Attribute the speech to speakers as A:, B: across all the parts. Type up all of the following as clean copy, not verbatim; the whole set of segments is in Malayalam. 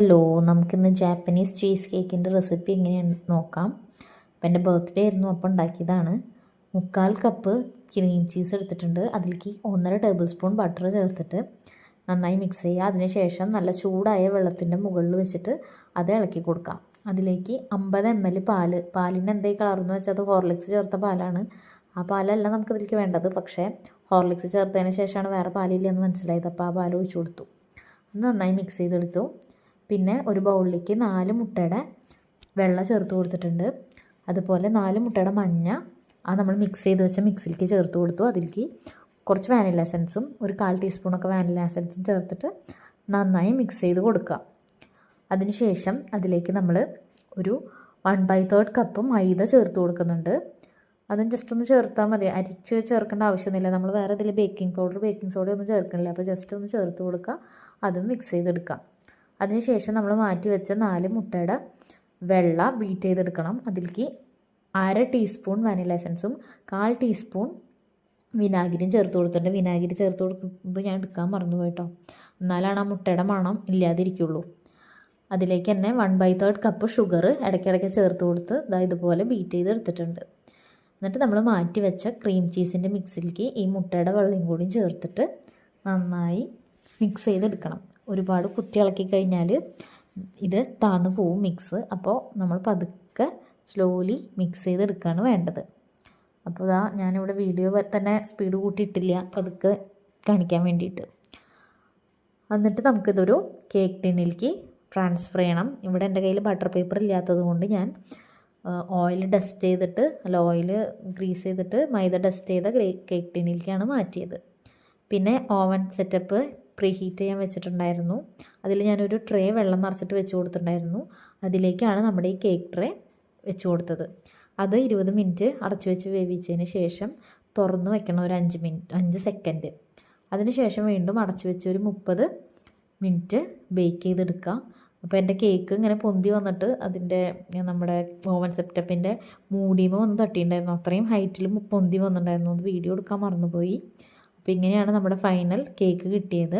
A: ഹലോ, നമുക്കിന്ന് ജാപ്പനീസ് ചീസ് കേക്കിൻ്റെ റെസിപ്പി എങ്ങനെയാണ് നോക്കാം. അപ്പം എൻ്റെ ബർത്ത്ഡേ ആയിരുന്നു, അപ്പോൾ ഉണ്ടാക്കിയതാണ്. 3/4 കപ്പ് ക്രീം ചീസ് എടുത്തിട്ടുണ്ട്. അതിലേക്ക് 1.5 ടേബിൾ സ്പൂൺ ബട്ടർ ചേർത്തിട്ട് നന്നായി മിക്സ് ചെയ്യുക. അതിനുശേഷം നല്ല ചൂടായ വെള്ളത്തിൻ്റെ മുകളിൽ വെച്ചിട്ട് അത് ഇളക്കി കൊടുക്കാം. അതിലേക്ക് 50 ml പാലിന് എന്തേ കളറെന്ന് വെച്ചാൽ അത് ഹോർലിക്സ് ചേർത്ത പാലാണ്. ആ പാലല്ല നമുക്കിതിലേക്ക് വേണ്ടത്, പക്ഷേ ഹോർലിക്സ് ചേർത്തതിന് ശേഷമാണ് വേറെ പാലില്ലെന്ന് മനസ്സിലായത്. അപ്പോൾ ആ പാൽ ഒഴിച്ചു കൊടുത്തു. നന്നായി മിക്സ് ചെയ്തെടുത്തു. പിന്നെ ഒരു ബൗളിലേക്ക് 4 മുട്ടയുടെ വെള്ള ചേർത്ത് കൊടുത്തിട്ടുണ്ട്. അതുപോലെ 4 മുട്ടയുടെ മഞ്ഞ നമ്മൾ മിക്സ് ചെയ്ത് വെച്ച മിക്സിലേക്ക് ചേർത്ത് കൊടുത്തു. അതിലേക്ക് കുറച്ച് വാനില എസൻസും ഒരു 1/4 ടീസ്പൂണൊക്കെ വാനില എസൻസും ചേർത്തിട്ട് നന്നായി മിക്സ് ചെയ്ത് കൊടുക്കുക. അതിനുശേഷം അതിലേക്ക് നമ്മൾ ഒരു 1/3 കപ്പ് മൈദ ചേർത്ത് കൊടുക്കുന്നുണ്ട്. അതും ജസ്റ്റ് ഒന്ന് ചേർത്താൽ മതി, അരിച്ച് ചേർക്കേണ്ട ആവശ്യമൊന്നുമില്ല. നമ്മൾ വേറെ ഇതിൽ ബേക്കിംഗ് പൗഡർ ബേക്കിംഗ് സോഡ ഒന്നും ചേർക്കണില്ല. അപ്പോൾ ജസ്റ്റ് ഒന്ന് ചേർത്ത് കൊടുക്കുക, അതും മിക്സ് ചെയ്തെടുക്കാം. അതിനുശേഷം നമ്മൾ മാറ്റി വെച്ച 4 മുട്ടയുടെ വെള്ള ബീറ്റ് ചെയ്തെടുക്കണം. അതിലേക്ക് 1/2 ടീസ്പൂൺ വാനില എസൻസും 1/4 ടീസ്പൂൺ വിനാഗിരിയും ചേർത്ത് കൊടുത്തിട്ടുണ്ട്. വിനാഗിരി ചേർത്ത് കൊടുക്കുന്നത് ഞാൻ എടുക്കാൻ മറന്നു കേട്ടോ, എന്നാലാണ് ആ മുട്ടയുടെ മണം ഇല്ലാതിരിക്കുള്ളൂ. അതിലേക്ക് തന്നെ 1/3 കപ്പ് ഷുഗർ ഇടയ്ക്കിടയ്ക്ക് ചേർത്ത് കൊടുത്ത് ഇതുപോലെ ബീറ്റ് ചെയ്തെടുത്തിട്ടുണ്ട്. എന്നിട്ട് നമ്മൾ മാറ്റി വെച്ച ക്രീം ചീസിൻ്റെ മിക്സിലേക്ക് ഈ മുട്ടയുടെ വെള്ളയും കൂടി ചേർത്തിട്ട് നന്നായി മിക്സ് ചെയ്തെടുക്കണം. ഒരുപാട് കുത്തി ഇളക്കി കഴിഞ്ഞാൽ ഇത് താന്നു പോവും മിക്സ്. അപ്പോൾ നമ്മൾ പതുക്കെ സ്ലോലി മിക്സ് ചെയ്തെടുക്കുകയാണ് വേണ്ടത്. അപ്പോൾ ഞാനിവിടെ വീഡിയോ തന്നെ സ്പീഡ് കൂട്ടിയിട്ടില്ല, പതുക്കെ കാണിക്കാൻ വേണ്ടിയിട്ട്. എന്നിട്ട് നമുക്കിതൊരു കേക്ക് ടിന്നിലേക്ക് ട്രാൻസ്ഫർ ചെയ്യണം. ഇവിടെ എൻ്റെ കയ്യിൽ ബട്ടർ പേപ്പർ ഇല്ലാത്തത് കൊണ്ട് ഞാൻ ഓയിൽ ഡസ്റ്റ് ചെയ്തിട്ട് ഓയിൽ ഗ്രീസ് ചെയ്തിട്ട് മൈദ ഡസ്റ്റ് ചെയ്ത കേക്ക് ടിന്നിലേക്കാണ് മാറ്റിയത്. പിന്നെ ഓവൻ സെറ്റപ്പ് പ്രീ ഹീറ്റ് ചെയ്യാൻ വെച്ചിട്ടുണ്ടായിരുന്നു. അതിൽ ഞാനൊരു ട്രേ വെള്ളം നിറച്ചിട്ട് വെച്ച് കൊടുത്തിട്ടുണ്ടായിരുന്നു. അതിലേക്കാണ് നമ്മുടെ ഈ കേക്ക് ട്രേ വെച്ച് കൊടുത്തത്. അത് 20 മിനിറ്റ് അടച്ചു വെച്ച് വേവിച്ചതിന് ശേഷം തുറന്ന് വെക്കണം, ഒരു 5 സെക്കൻഡ്. അതിന് ശേഷം വീണ്ടും അടച്ചു വെച്ച് ഒരു 30 മിനിറ്റ് ബേക്ക് ചെയ്തെടുക്കുക. അപ്പോൾ എൻ്റെ കേക്ക് ഇങ്ങനെ പൊന്തി വന്നിട്ട് അതിൻ്റെ നമ്മുടെ ഓവൻ സെറ്റപ്പിൻ്റെ മൂടിയുമ്പോൾ വന്ന് തട്ടിയിട്ടുണ്ടായിരുന്നു. അത്രയും ഹൈറ്റിൽ പൊന്തി വന്നിട്ടുണ്ടായിരുന്നു. അത് വീഡിയോ എടുക്കാൻ മറന്നുപോയി. അപ്പോൾ ഇങ്ങനെയാണ് നമ്മുടെ ഫൈനൽ കേക്ക് കിട്ടിയത്.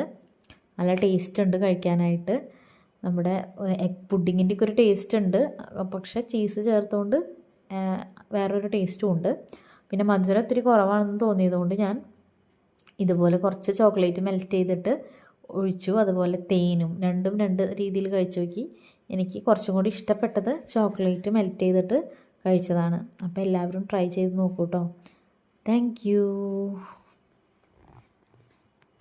A: നല്ല ടേസ്റ്റ് ഉണ്ട് കഴിക്കാനായിട്ട്. നമ്മുടെ എഗ് പുഡിങ്ങിൻ്റെ ഒക്കെ ഒരു ടേസ്റ്റ് ഉണ്ട്, പക്ഷേ ചീസ് ചേർത്തുകൊണ്ട് വേറൊരു ടേസ്റ്റും ഉണ്ട്. പിന്നെ മധുരം ഒത്തിരി കുറവാണെന്ന് തോന്നിയതുകൊണ്ട് ഞാൻ ഇതുപോലെ കുറച്ച് ചോക്ലേറ്റ് മെൽറ്റ് ചെയ്തിട്ട് ഒഴിച്ചു. അതുപോലെ തേനും, രണ്ടും 2 രീതിയിൽ കഴിച്ചു നോക്കി. എനിക്ക് കുറച്ചും കൂടി ഇഷ്ടപ്പെട്ടത് ചോക്ലേറ്റ് മെൽറ്റ് ചെയ്തിട്ട് കഴിച്ചതാണ്. അപ്പോൾ എല്ലാവരും ട്രൈ ചെയ്ത് നോക്കൂ കേട്ടോ. Thank you.